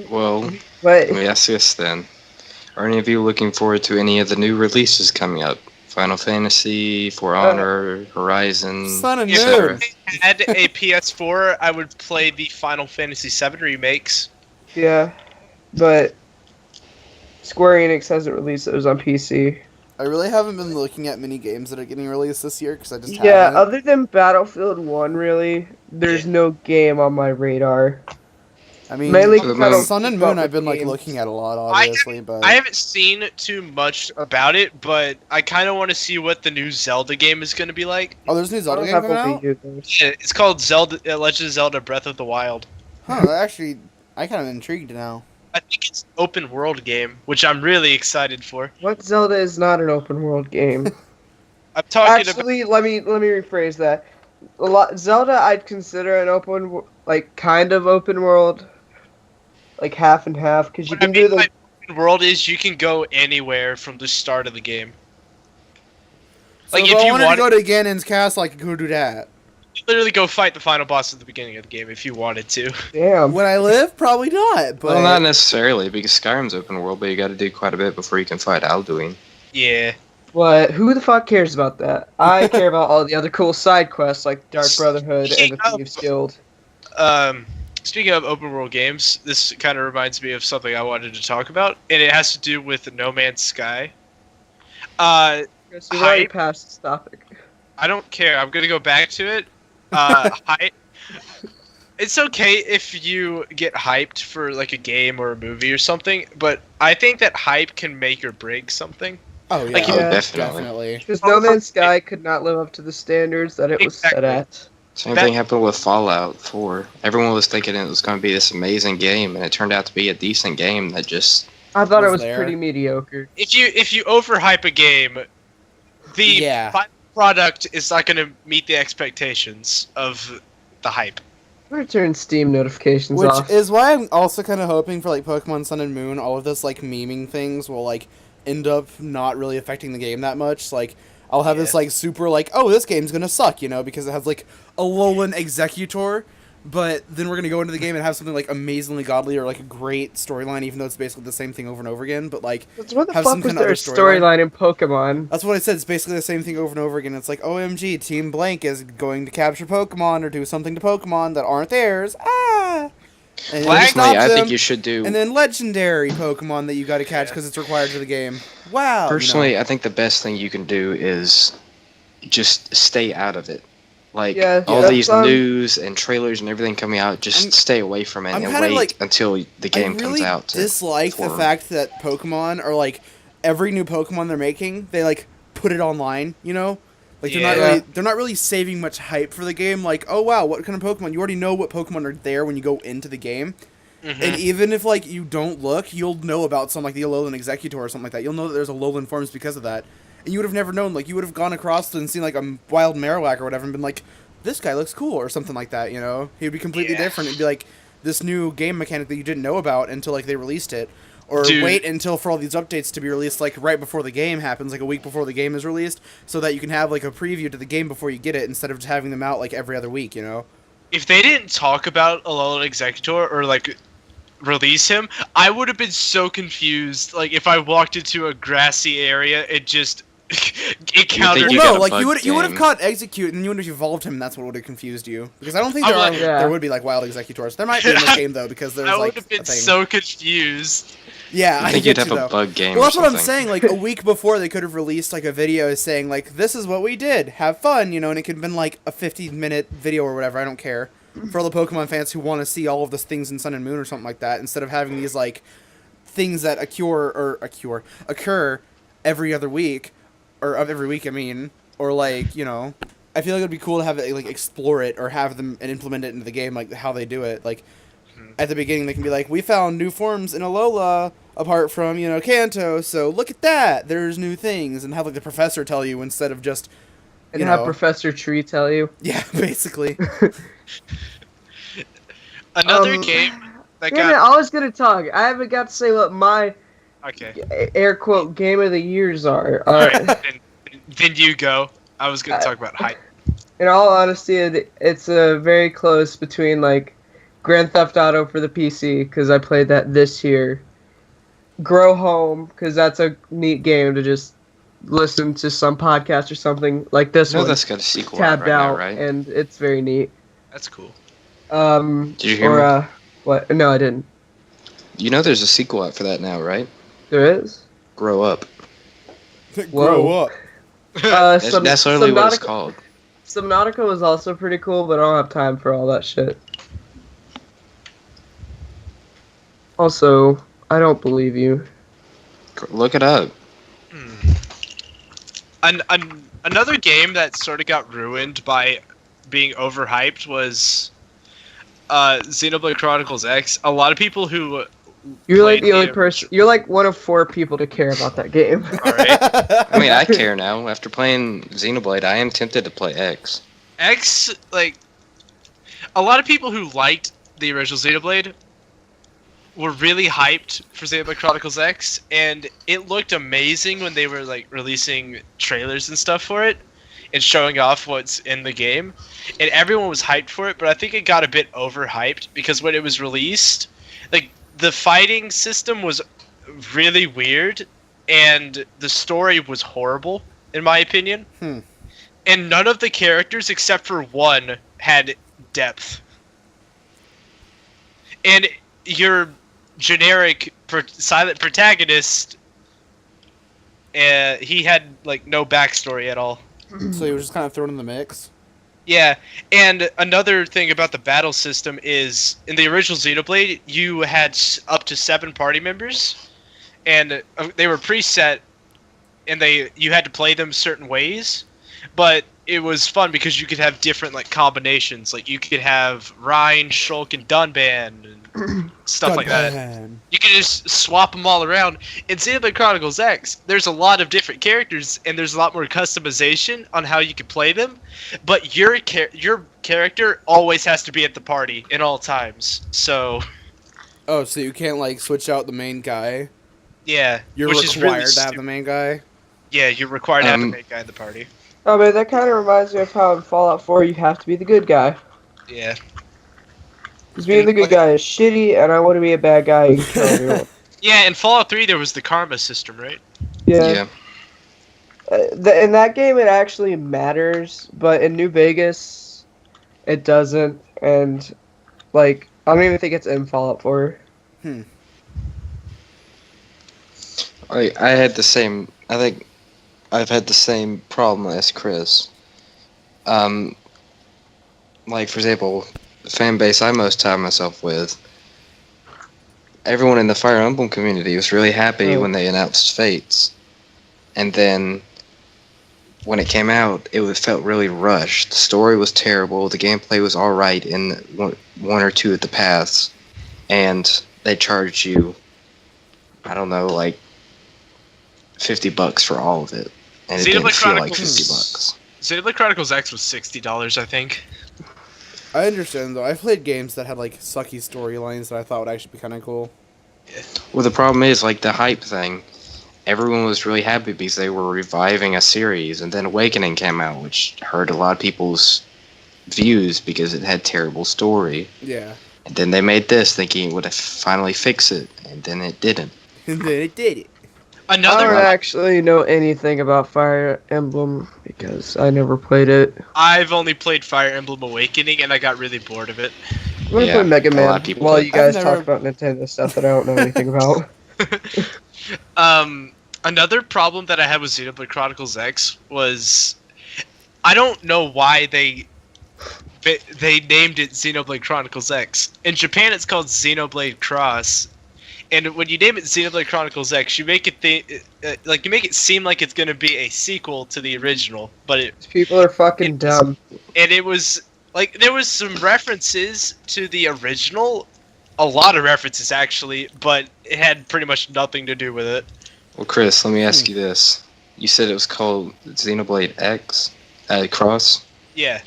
Well, But let me ask this then. Are any of you looking forward to any of the new releases coming up? Final Fantasy, For Honor, Horizon, Sun and If etc. Moon. I had a PS4, I would play the Final Fantasy VII remakes. yeah, but Square Enix hasn't released those on PC. I really haven't been looking at many games that are getting released this year because I just Yeah, haven't. other than Battlefield 1, really, there's no game on my radar. I mean, Mainly For the because I don't most- Sun and keep up Moon I've with been like games. looking at a lot, obviously, but I haven't seen too much about it, but I kind of want to see what the new Zelda game is going to be like. oh, there's a new I Zelda don't game have coming a out. Wii U, though. Yeah, it's called Legend of Zelda Breath of the Wild. Huh? Actually, I kind of intrigued now. I think it's an open world game, which I'm really excited for. What Zelda is not an open world game? I'm talking about Actually, let me rephrase that. Zelda, I'd consider an kind of open world, like half and half, because you What I can mean do the. by open world is you can go anywhere from the start of the game. So Like if if I you wanted to want, go to Ganon's castle, I could go do that. literally go fight the final boss at the beginning of the game if you wanted to. Damn. When I live, probably not. But Well, not necessarily, because Skyrim's open world, but you got to do quite a bit before you can fight Alduin. Yeah. What? Who the fuck cares about that? I care about all the other cool side quests like Dark Brotherhood and the Thieves Guild. Speaking of open world games, this kind of reminds me of something I wanted to talk about, and it has to do with No Man's Sky. Yes, we've already passed this topic. I don't care. I'm gonna go back to it. It's okay if you get hyped for like a game or a movie or something, but I think that hype can make or break something. oh yeah, Like, yeah, definitely. Because No Man's Sky could not live up to the standards that it was set Exactly. at. Same thing happened with Fallout 4. Everyone was thinking it was going to be this amazing game, and it turned out to be a decent game that just... I thought it Was was there. pretty mediocre. If you overhype a game, the final product is not gonna meet the expectations of the hype. I'm gonna turn Steam notifications which off. is why I'm also kind of hoping for like Pokemon Sun and Moon. All of this like memeing things will like end up not really affecting the game that much. Like I'll have this like super like, oh, this game's gonna suck, you know, because it has like a Alolan Executor. But then we're gonna go into the game and have something like amazingly godly or like a great storyline, even though it's basically the same thing over and over again. But like, What the have fuck some was kind of their other storyline in Pokemon? that's what I said. It's basically the same thing over and over again. It's like, OMG, Team Blank is going to capture Pokemon or do something to Pokemon that aren't theirs. Ah! And then Black- you stop Personally, I them, think you should do... and then legendary Pokemon that you got to catch because it's required for the game. Wow. Personally, I think the best thing you can do is just stay out of it. Like, Yeah, all that's, these news and trailers and everything coming out, just stay away from it I'm and kinda wait like- until the game I comes really out. to dislike the form. fact that Pokemon are like every new Pokemon they're making, they like put it online. You know, like Yeah. they're not really saving much hype for the game. Like, oh wow, what kind of Pokemon? You already know what Pokemon are there when you go into the game. And even if like you don't look, you'll know about some like the Alolan Executor or something like that. You'll know that there's Alolan forms because of that, and you would have never known. Like you would have gone across and seen like a wild Marowak or whatever, and been like, "This guy looks cool" or something like that. You know, he'd be completely Yeah. different. It'd be like this new game mechanic that you didn't know about until like they released it, or Dude. wait until for all these updates to be released like right before the game happens, like a week before the game is released, so that you can have like a preview to the game before you get it instead of just having them out like every other week. You know. If they didn't talk about Alolan Executor or like release him, I would have been so confused. Like if I walked into a grassy area, it just encountered. You Well, got no, a like bug you would have game. caught Execute and you would have evolved him. And that's what would have confused you because I don't think I'm there like- there would be like wild Executors. There might be in this game though because there's I like would have a been thing. so confused. Yeah, I think get you'd have you, a though. bug game Well, or that's what I'm something. saying. Like a week before, they could have released like a video saying like, "This is what we did. Have fun," you know, and it could have been like a 50-minute video or whatever. I don't care for all the Pokemon fans who want to see all of the things in Sun and Moon or something like that, instead of having these like things that occur every other week or of every week. I mean, or like you know, I feel like it'd be cool to have it like explore it or have them and implement it into the game like how they do it. Like at the beginning, they can be like, "We found new forms in Alola." Apart from, you know, Kanto, so look at that, there's new things, and have, like, the professor tell you instead of just, And you have know. Professor Tree tell you. Yeah, basically. Another game that Damn it, got I was gonna talk. I haven't got to say what my okay. air quote game of the years are. Alright, then you go. I was gonna talk about hype. In all honesty, it's a very close between like Grand Theft Auto for the PC because I played that this year. Grow Home because that's a neat game to just listen to some podcast or something like this No, one. that's got a sequel out Tabbed right now, out, right? and it's very neat. That's cool. Did you hear me? What? No, I didn't. You know there's a sequel out for that now, right? There is. Grow Up. Grow up. That's literally what it's Subnautica- called. Subnautica was also pretty cool, but I don't have time for all that shit. Also, I don't believe you. Look it up. Another game that sort of got ruined by being overhyped was Xenoblade Chronicles X. A lot of people who You're like played the only person. You're like one of 4 people to care about that game. Alright. I mean, I care now. After playing Xenoblade, I am tempted to play X. X, like, a lot of people who liked the original Xenoblade were really hyped for Xenoblade Chronicles X, and it looked amazing when they were like releasing trailers and stuff for it and showing off what's in the game, and everyone was hyped for it. But I think it got a bit overhyped because when it was released, like the fighting system was really weird, and the story was horrible in my opinion. And none of the characters except for one had depth. And your generic silent protagonist, he had like no backstory at all. So he was just kind of thrown in the mix. Yeah, and another thing about the battle system is in the original Xenoblade, you had up to 7 party members, and they were preset, and you had to play them certain ways. But it was fun because you could have different like combinations. Like you could have Rhine, Shulk, and Dunban and stuff like that. You could just swap them all around. In Xenoblade Chronicles X, there's a lot of different characters and there's a lot more customization on how you can play them. But your character always has to be at the party in all times. So. Oh, so you can't like switch out the main guy? Yeah. You're required to have the main guy? Yeah, you're required to have the main guy in the party. Oh man, that kind of reminds me of how in Fallout 4 you have to be the good guy. Yeah. Because being the good guy is shitty, and I want to be a bad guy and kill everyone. Yeah, in Fallout 3 there was the karma system, right? Yeah. In that game it actually matters, but in New Vegas it doesn't, and like I don't even think it's in Fallout 4. I had the same. I think I've had the same problem as Chris. Like for example, the fan base I most tie myself with. Everyone in the Fire Emblem community was really happy when they announced Fates, and then when it came out, it felt really rushed. The story was terrible. The gameplay was all right in one or two of the paths, and they charged you, I don't know, like $50 for all of it, and it didn't feel like $50. Xenoblade Chronicles X was $60, I think. I understand though. I've played games that had like sucky storylines that I thought would actually be kind of cool. Yeah. Well, the problem is like the hype thing. Everyone was really happy because they were reviving a series, and then Awakening came out, which hurt a lot of people's views because it had terrible story. Yeah. And then they made this thinking it would finally fix it, and then it didn't. And then it did it. I don't actually know anything about Fire Emblem because I never played it. I've only played Fire Emblem Awakening, and I got really bored of it. I'm gonna play Mega Man while you guys talk about Nintendo stuff that I don't know anything about. Another problem that I had with Xenoblade Chronicles X was I don't know why they named it Xenoblade Chronicles X. In Japan, it's called Xenoblade Cross. And when you name it Xenoblade Chronicles X, you make it you make it seem like it's going to be a sequel to the original, but people are fucking dumb. And it was like there was some references to the original, a lot of references actually, but it had pretty much nothing to do with it. Well, Chris, let me ask you this: you said it was called Xenoblade X, Cross. Yeah.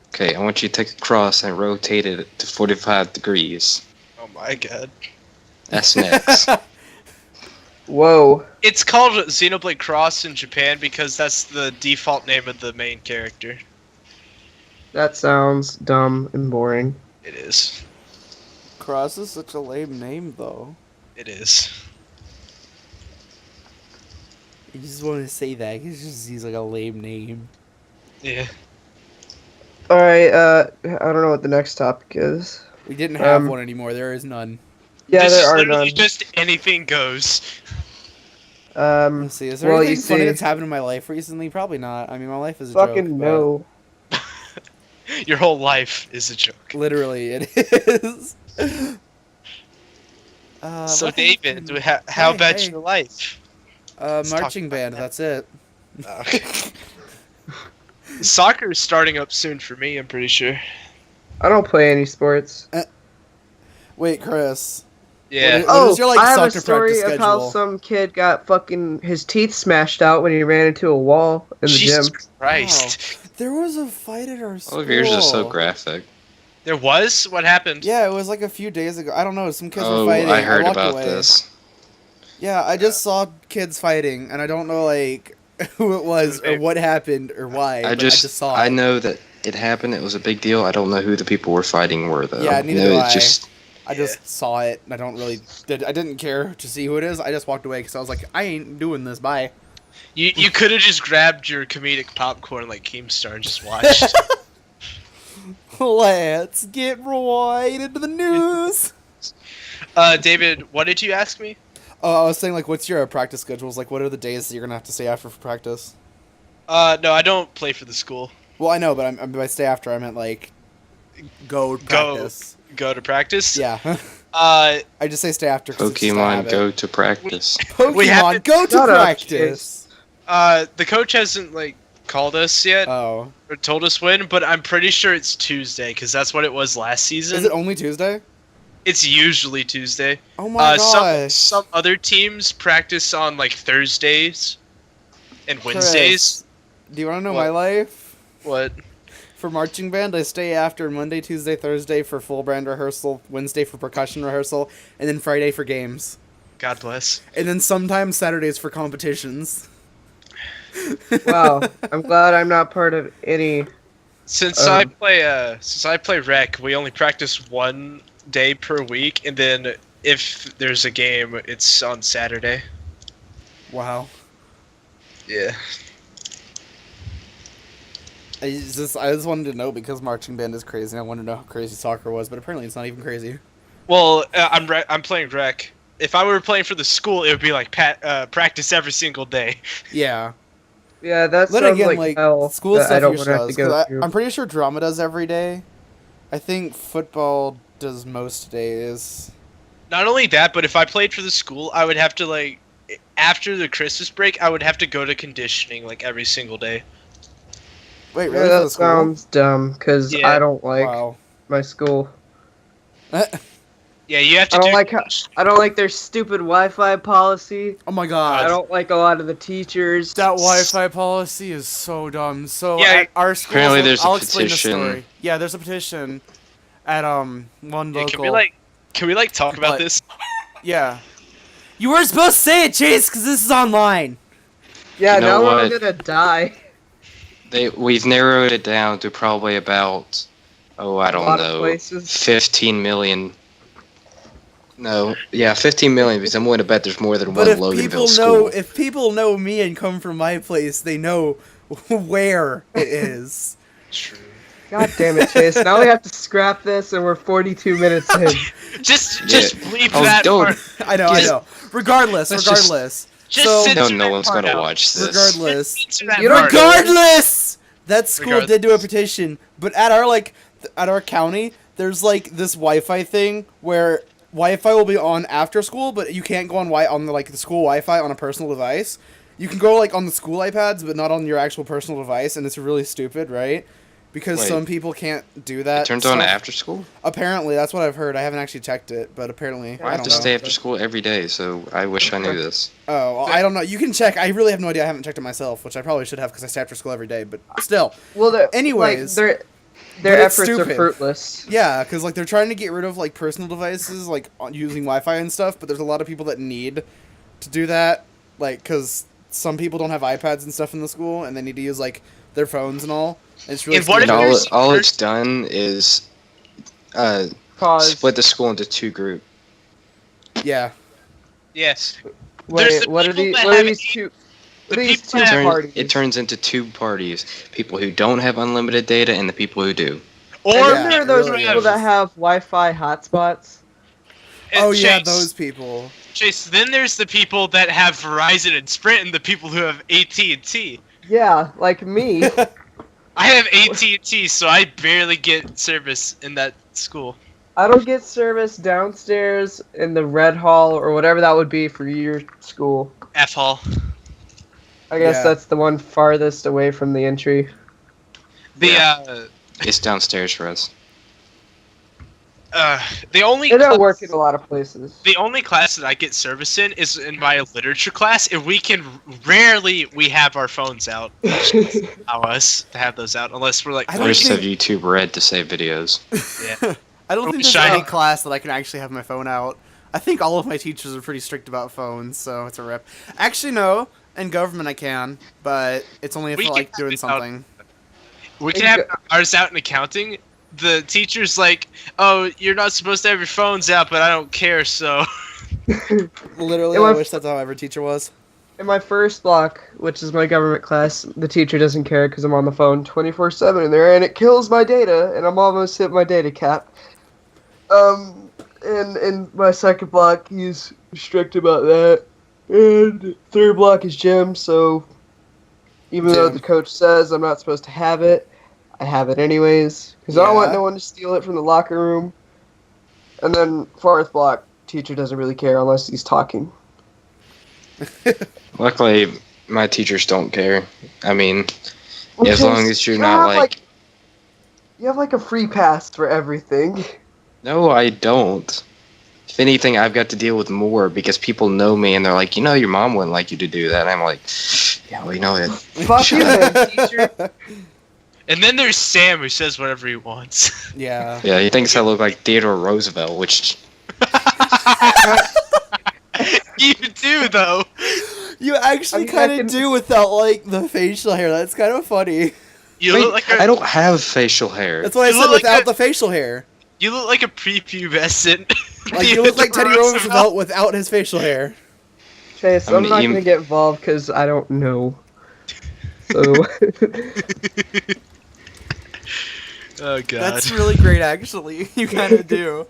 Okay, I want you to take a cross and rotate it to 45 degrees. Oh my god. That's next. Whoa. It's called Xenoblade Cross in Japan because that's the default name of the main character. That sounds dumb and boring. It is. Cross is such a lame name, though. It is. I just want to say that. It just seems like a lame name. Yeah. Alright, I don't know what the next topic is. We didn't have one anymore. There is none. Yeah, just, there are literally none. just anything goes. Let's see. Is there anything funny that's happened in my life recently? Probably not. I mean, my life is a joke. Fucking no. Your whole life is a joke. Literally, it is. So, David, how about your life? Marching band, that's it. Okay. Soccer is starting up soon for me, I'm pretty sure. I don't play any sports. Wait, Chris. Yeah. What is your, I have a soccer story practice of how schedule? some kid got fucking his teeth smashed out when he ran into a wall in the Jesus gym. Christ. There was a fight at our school. All of yours are so graphic. There was? What happened? Yeah, it was like a few days ago. I don't know. Some kids were Oh, fighting. I heard walked about away. this. Yeah, I just saw kids fighting, and I don't know like who it was or what happened or why. I just saw it. I know that it happened. It was a big deal. I don't know who the people were fighting were though. Yeah, neither no, do it I. just I just saw it, and I didn't care to see who it is. I just walked away because I was like, I ain't doing this. Bye. You could have just grabbed your comedic popcorn like Keemstar and just watched. Let's get right into the news. David, what did you ask me? Oh, I was saying, like, what's your practice schedules? Like, what are the days that you're gonna have to stay after for practice? No, I don't play for the school. Well, I know, but by stay after, I meant like go practice. Go to practice. Yeah. Uh, I just say stay after. 'Cause it's just a Pokemon habit. go to practice. We have Pokemon go to Shut up, practice. the coach hasn't like called us yet Oh, or told us when, but I'm pretty sure it's Tuesday because that's what it was last season. is it only Tuesday? It's usually Tuesday. Oh my gosh. Some other teams practice on like Thursdays and Wednesdays. Chris, do you want to know What? my life? What? For marching band, I stay after Monday, Tuesday, Thursday for full band rehearsal, Wednesday for percussion rehearsal, and then Friday for games. God bless. And then sometimes Saturdays for competitions. Wow, I'm glad I'm not part of any. Since I play rec, we only practice one day per week, and then if there's a game, it's on Saturday. Wow. Yeah. I just wanted to know because marching band is crazy. And I wanted to know how crazy soccer was, but apparently it's not even crazy. Well, I'm playing rec. If I were playing for the school, it would be like practice every single day. Yeah. Yeah, that Then sounds again, like hell. school that stuff I don't usually want to does. have to 'Cause go through. I'm pretty sure drama does every day. I think football does most days. Not only that, but if I played for the school, I would have to like after the Christmas break, I would have to go to conditioning like every single day. Wait, Yeah, really? For the that school? sounds dumb because Yeah. I don't like Wow. my school. Yeah, you have to. I don't like their stupid Wi-Fi policy. Oh my I god. don't like a lot of the teachers. That Wi-Fi policy is so dumb. So Yeah, at our school, apparently there's a I'll explain the petition. story. Yeah, there's a petition at one Yeah, local. can we talk about But- this? Yeah. You weren't supposed to say it, Chase, because this is online. Yeah, You know now I'm what? gonna die. We've narrowed it down to probably about I A don't lot of know, places. 15 million. No, yeah, 15 million because I'm willing to bet there's more than But one if Loganville people school. know, if people know me and come from my place, they know where it is. True. God damn it, Chase. Now we have to scrap this and we're 42 minutes in. Just Yeah. leave Oh, that don't. part. I know. Regardless. Let's just- So censor No, that no one's part gonna out. watch this. regardless. Censor that You don't part. Regardless, that school Regardless. did do a petition, but at our county, there's like this Wi-Fi thing where Wi-Fi will be on after school, but you can't go on the school Wi-Fi on a personal device. You can go like on the school iPads, but not on your actual personal device, and it's really stupid, right? Because Wait. some people can't do that. It turns on stuff. after school? Apparently, that's what I've heard. I haven't actually checked it, but apparently, I I have don't to know. stay after school every day, so I wish I knew this. Oh, well, I don't know. You can check. I really have no idea. I haven't checked it myself, which I probably should have because I stay after school every day. But still, Well, Anyways, like, but their it's efforts stupid. are fruitless. yeah, because like they're trying to get rid of like personal devices, like using Wi-Fi and stuff. But there's a lot of people that need to do that, like because some people don't have iPads and stuff in the school, and they need to use like their phones and all. And it's really And what if stupid. And there's- all it's done is Pause. split the school into two groups. Yeah. Yes. Wait, There's the what are people these? that What are have these it- two? the What are these people two that have- parties? It turns into two parties: people who don't have unlimited data and the people who do. Or And Yeah, then there are those it really people is. that have Wi-Fi hotspots. Oh yeah, Chase, those people. Chase. Then there's the people that have Verizon and Sprint, and the people who have AT&T. Yeah, like me. I have AT&T, so I barely get service in that school. I don't get service downstairs in the red hall or whatever that would be for your school. F Hall. I guess Yeah. that's the one farthest away from the entry. The It's downstairs for us. the only It don't work in a lot of places. the only class that I get service in is in my literature class, and we have our phones out. Allow us to have those out unless we're like. I I don't just have think- YouTube Red to save videos. Yeah. I don't Are think we there's shiny? any class that I can actually have my phone out. I think all of my teachers are pretty strict about phones, so it's a rip. Actually, no. In government, I can, but it's only if We I'm like can doing have it out. something. We can have ours out in accounting. The teacher's like, "Oh, you're not supposed to have your phones out, but I don't care." So. Literally, Am I I- wish that's how every teacher was. In my first block, which is my government class, the teacher doesn't care because I'm on the phone 24/7 in there, and it kills my data, and I'm almost hit my data cap. And in my second block, he's strict about that. And third block is gym, so even though Gym. the coach says I'm not supposed to have it, I have it anyways. Because I don't want Yeah. no one to steal it from the locker room. And then fourth block, teacher doesn't really care unless he's talking. Luckily, my teachers don't care. I mean, as Because long as you're you not have, like, you have like a free pass for everything. no, I don't. If anything, I've got to deal with more because people know me and they're like, your mom wouldn't like you to do that. And I'm like, yeah, we know it. Fuck you then, teacher. And then there's Sam who says whatever he wants. Yeah. Yeah, he thinks I look like Theodore Roosevelt, which You do though. You actually I mean, I kind of can- do without like the facial hair. That's kind of funny. You Wait, look like I don't have facial hair. That's why I You said look like without a- the facial hair. You look like a prepubescent. Like you look like Teddy Roosevelt without his facial hair. Chase, I'm I'm not gonna gonna get involved because I don't know. So Oh god. That's really great, actually. You kind of do.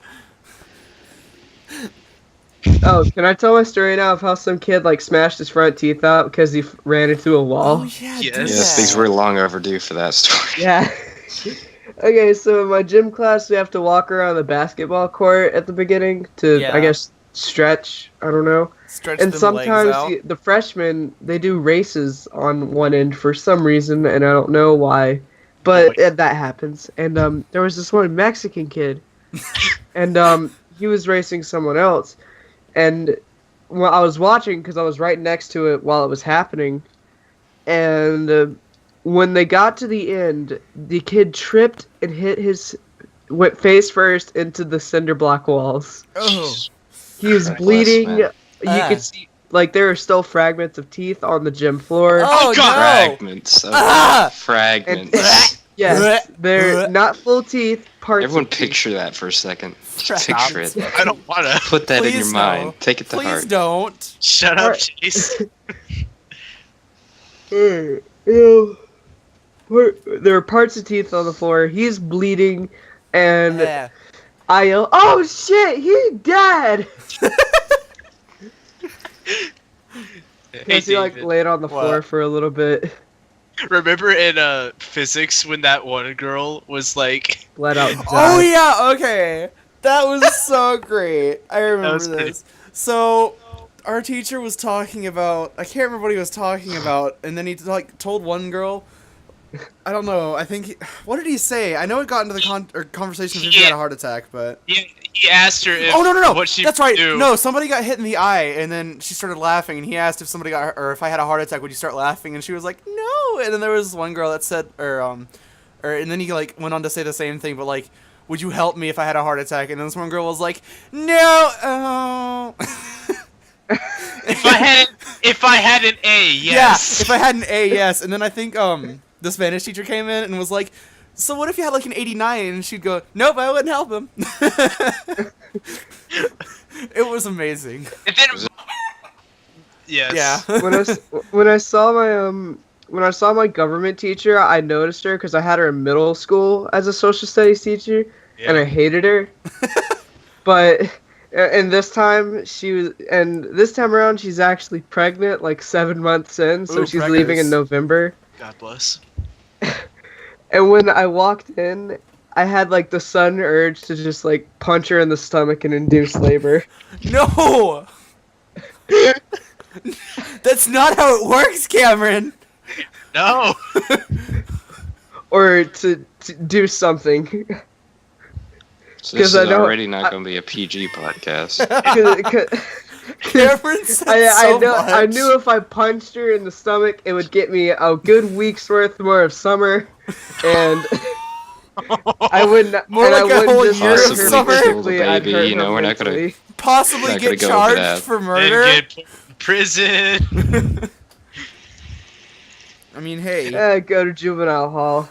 oh, can I tell my story now of how some kid like smashed his front teeth out because he ran it through a wall? Oh yeah, Yes. do Yes, that. these were long overdue for that story. Yeah. Okay, so in my gym class, we have to walk around the basketball court at the beginning to, Yeah. I guess, stretch. I don't know. Stretch And them sometimes legs out. the freshmen, they do races on one end for some reason, and I don't know why. But that happens. And there was this one Mexican kid, and he was racing someone else. And I was watching because I was right next to it while it was happening. And when they got to the end, the kid tripped and went face first into the cinder block walls. Oh. He was Bless, bleeding. man. You Ah. could see, like, there were still fragments of teeth on the gym floor. Oh, God. no! Fragments. Of Ah! fragments. Yes, they're Blech. not full teeth. Parts. Everyone of teeth. picture that for a second. Stop. Picture it. I don't wanna. Put that in Please your no. mind. Take it to Please heart. don't. Shut up, Alright. Chase. Ew. There were parts of teeth on the floor. He's bleeding, and Yeah. I yell, "Oh shit, he's dead!" Hey, Because he like David, laid on the What? floor for a little bit, remember in physics when that one girl was like, bled out. Oh died. yeah, okay. That was so great. I remember was good. this. So our teacher was talking about, I can't remember what he was talking about, and then he like told one girl, I don't know, I think what did he say? I know it got into the conversation if she had a heart attack, but he asked her if oh no, what she that's right. do. No, somebody got hit in the eye, and then she started laughing, and he asked if somebody got or if I had a heart attack, would you start laughing? And she was like, no. And then there was one girl that said, and then he like went on to say the same thing, but like, would you help me if I had a heart attack? And then this one girl was like, no. Oh. If I had an A, yes. Yeah, if I had an A, yes. And then I think the Spanish teacher came in and was like, so what if you had like an 89? And she'd go, nope, I wouldn't help him. It was amazing. And then, yes. Yeah. when I saw my government teacher, I noticed her because I had her in middle school as a social studies teacher, and I hated her. But this time around she's actually pregnant, like 7 months in, so Ooh, she's leaving in preggers. November. God bless. And when I walked in, I had like the sudden urge to just like punch her in the stomach and induce labor. No! That's not how it works, Cameron! No. Or to do something. So this is I don't- already not going to be a PG podcast. Cameron said I so much. I knew if I punched her in the stomach, it would get me a good week's worth more of summer, and I wouldn't. More and like I a wouldn't whole just year hurt of her summer. physically, I'd Baby, hurt you know, her we're not gonna- mentally. Possibly Not get gonna go over charged that. for And murder. get put in prison. I mean, hey. Go to juvenile hall.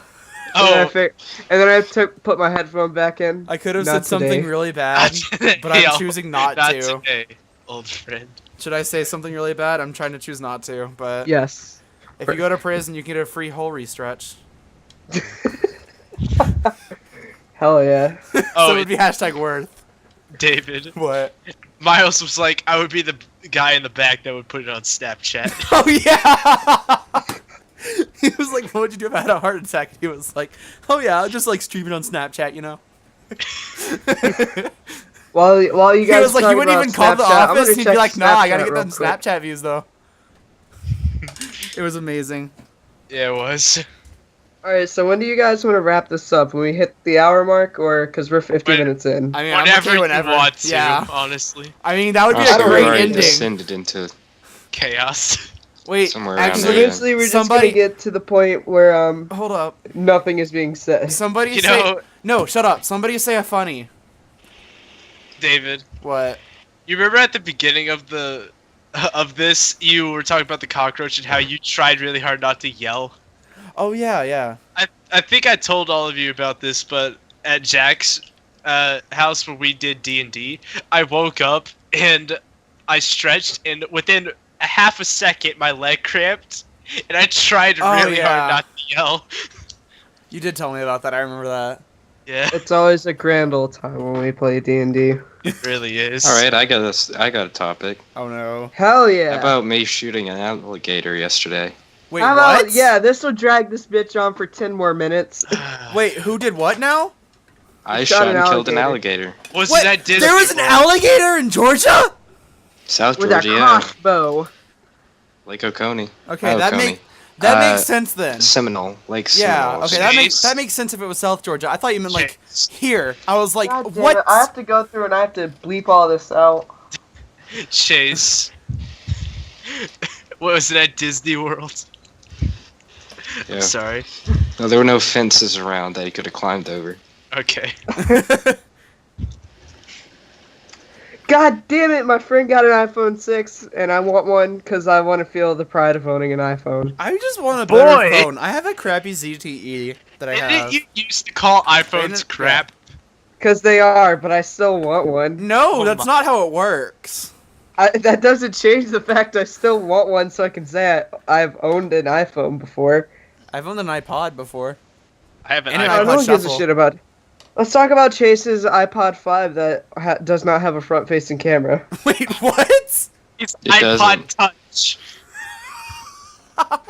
Oh, And then I put my headphone back in. I could have Not said something today. really bad, but I'm Yo, choosing not not to. today, old friend. Should I say something really bad? I'm trying to choose not to, but Yes. if you go to prison, you get a free hole restretch. Hell yeah. So Oh, it would be hashtag worth. David. What? Miles was like, I would be the guy in the back that would put it on Snapchat. Oh yeah. He was like, "What would you do if I had a heart attack?" And he was like, "Oh yeah, I'll just like stream it on Snapchat, you know." While you He guys was like, talk "You wouldn't about even call the Snapchat, I'm office." gonna He'd be check like, "Nah, I gotta Snapchat get them real quick. Snapchat views though." It was amazing. Yeah, it was. Alright, so when do you guys want to wrap this up? When we hit the hour mark, or because we're 50 When- minutes in? I mean, Whenever I'm you okay whenever. want to, Yeah. honestly. I mean, that would be Also, a don't we're great know. already ending. descended into Chaos. Wait, somewhere around actually, there. then. Eventually, we're just Somebody- gonna get to the point where hold up. nothing is being said. Somebody You say know, no. Shut up. Somebody say a funny. David, What? you remember at the beginning of this, you were talking about the cockroach and how you tried really hard not to yell? Oh yeah, yeah. I think I told all of you about this, but at Jack's house where we did D&D, I woke up and I stretched, and within a half a second, my leg cramped, and I tried Oh, really yeah. hard not to yell. You did tell me about that. I remember that. Yeah, It's always a grand old time when we play D&D. it really is. All right, I got a topic. Oh no. Hell yeah! How about me shooting an alligator yesterday? Wait, How what? about, yeah, this will drag this bitch on for 10 more minutes. Wait, who did what now? I You shot shot an and killed an alligator. alligator. Was What? that Disney There was an World? alligator in Georgia? South With Georgia, a yeah. crossbow. Lake Oconee. Okay, Oconee. that Uh, makes sense then. Seminole. Lake Yeah, Seminole. okay, that makes sense if it was South Georgia. I thought you meant like Chase. here. I was like, God damn what? it, I have to go through and I have to bleep all this out. Chase. What was it at Disney World? Yeah. Sorry. No, there were no fences around that he could have climbed over. Okay. God damn it, my friend got an iPhone 6 and I want one because I want to feel the pride of owning an iPhone. I just want a better Boy. phone. I have a crappy ZTE that I Didn't have. you used to call Ain't iPhones it- crap? Because they are, but I still want one. No, Oh that's my- not how it works. That doesn't change the fact I still want one so I can say I've owned an iPhone before. I've owned an iPod before. I have an And an I don't know iPod who gives a Shuffle. shit about. Let's talk about Chase's iPod 5 that does not have a front-facing camera. Wait, what? It's It iPod doesn't. Touch. How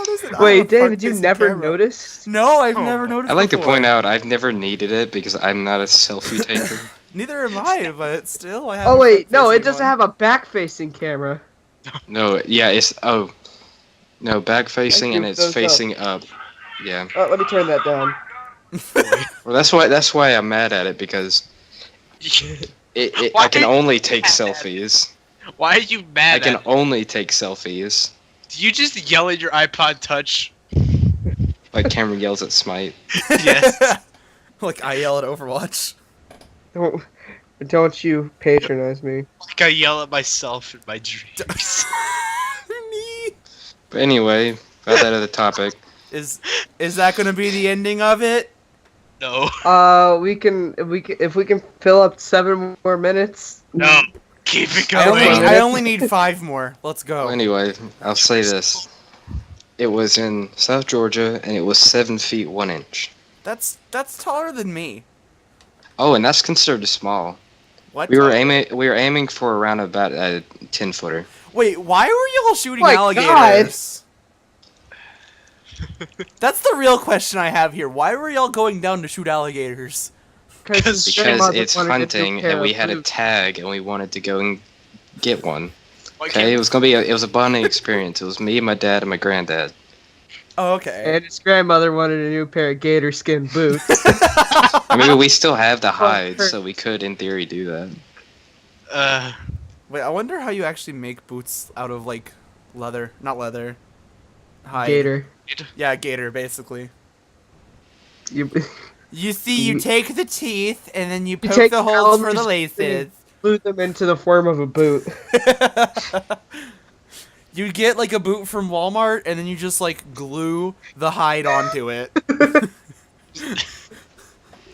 does it? Wait, David, you never noticed? No, I've Oh. never noticed. I'd like to before. point out I've never needed it because I'm not a selfie taker. Neither am I, but still, I have. Oh a wait, no, it front-facing doesn't one. have a back-facing camera. No, yeah, no, back facing Thank and you, it's thumbs up. facing up. Yeah. Let me turn that down. Well, that's why I'm mad at it because Why I can are you only take mad? selfies. Why are you I mad can at it? only take selfies. Do you just yell at your iPod Touch? Like Cameron yells at Smite. Yes. Like I yell at Overwatch. Don't you patronize me. Like I yell at myself in my dreams. Me. But anyway, about that other topic. Is that gonna be the ending of it? No. If we can fill up 7 more minutes. No. Keep it I going. only need 5 more. Let's go. Well, anyway, I'll say this. It was in South Georgia and it was 7 feet 1 inch. That's taller than me. Oh, and that's considered small. What? We were aiming for around about a 10-footer. Wait, why were y'all shooting My alligators? That's the real question I have here. Why were y'all going down to shoot alligators? Because Because it's hunting and we had a tag and we wanted to go and get one. Why Okay, can't- it was a bonding experience. It was me, my dad, and my granddad. Oh, okay. And his grandmother wanted a new pair of gator skin boots. I mean, we still have the hide, so we could, in theory, do that. Wait, I wonder how you actually make boots out of, like, leather. Not leather. Hide. Gator. Yeah, gator, basically. You see, you take the teeth, and then you poke take the holes for the elements laces. glue them into the form of a boot. You get, like, a boot from Walmart, and then you just, like, glue the hide onto it.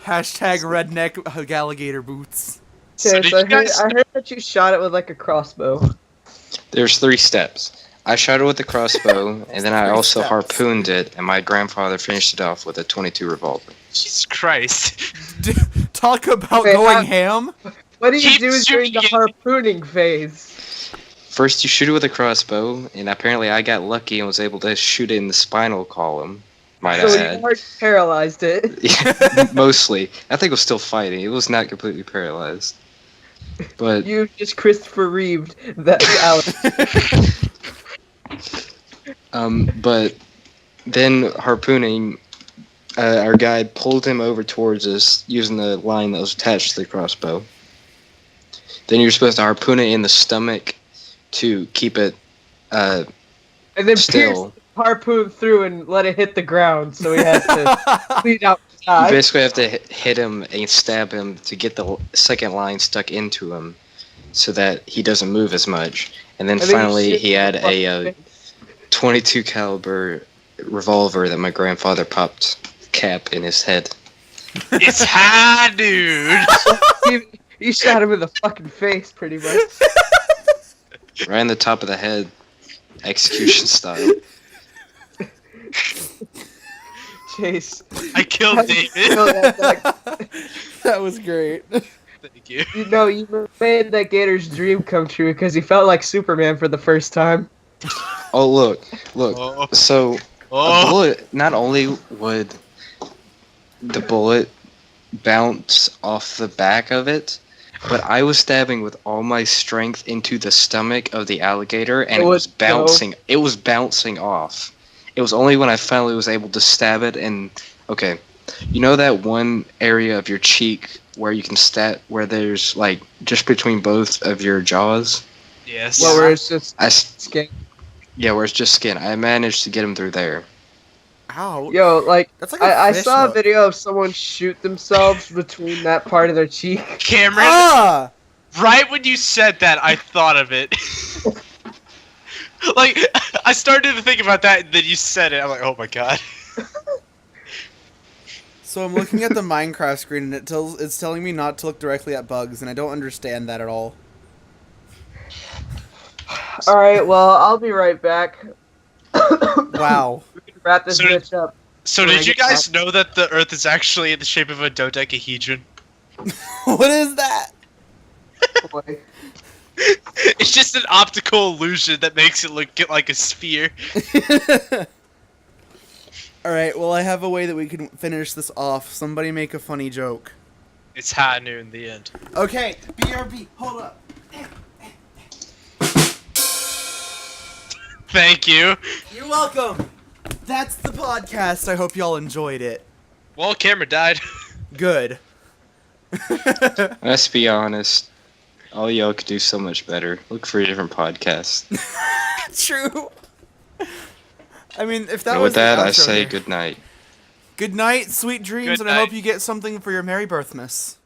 Hashtag redneck alligator boots. Chase, I heard that you shot it with like a crossbow. There's 3 steps. I shot it with the crossbow, and then I also harpooned it, and my grandfather finished it off with a .22 revolver. Jesus Christ. Talk about going ham. What do you do during the harpooning phase? First, you shoot it with a crossbow, and apparently I got lucky and was able to shoot it in the spinal column. Might I add. So you paralyzed it. Yeah, mostly. I think it was still fighting. It was not completely paralyzed. But You just Christopher Reeved that Alex. But then harpooning, our guide pulled him over towards us using the line that was attached to the crossbow. Then you're supposed to harpoon it in the stomach to keep it and then still. pierce the harpoon through and let it hit the ground, so he has to bleed out the You side. basically have to hit him and stab him to get the second line stuck into him so that he doesn't move as much. And then finally he had a 22 caliber revolver that my grandfather popped cap in his head. It's high, dude. He shot him in the fucking face, pretty much. Right in the top of the head, execution style. Chase. I killed David. That was great. Thank you. You know, you made that gator's dream come true because he felt like Superman for the first time. Oh, look. Oh. So, a bullet, not only would the bullet bounce off the back of it, but I was stabbing with all my strength into the stomach of the alligator, and it was bouncing. It was bouncing off. It was only when I finally was able to stab it, and okay, you know that one area of your cheek where you can stab, where there's like just between both of your jaws. Yes. Well, where it's just skin. Yeah, where it's just skin. I managed to get him through there. Ow. Yo, like, That's like I fish saw a hook. video of someone shoot themselves between that part of their cheek. Cameron, Ah! right when you said that, I thought of it. Like, I started to think about that, and then you said it. I'm like, oh my god. So I'm looking at the Minecraft screen, and it's telling me not to look directly at bugs, and I don't understand that at all. Alright, well, I'll be right back. Wow. We can wrap this So- bitch up. So When I did you get guys back. know that the Earth is actually in the shape of a dodecahedron? What is that? Boy. It's just an optical illusion that makes it look like a sphere. Alright, well, I have a way that we can finish this off. Somebody make a funny joke. It's high noon, the end. Okay, BRB, hold up. Thank you. You're welcome. That's the podcast. I hope y'all enjoyed it. Well, Cameron died. Good. Let's be honest. All y'all could do so much better. Look for a different podcast. True. I mean, if that And was with that, the I outro say here. good night. Good night, sweet dreams, Good and I hope night. you get something for your Merry Birthmas.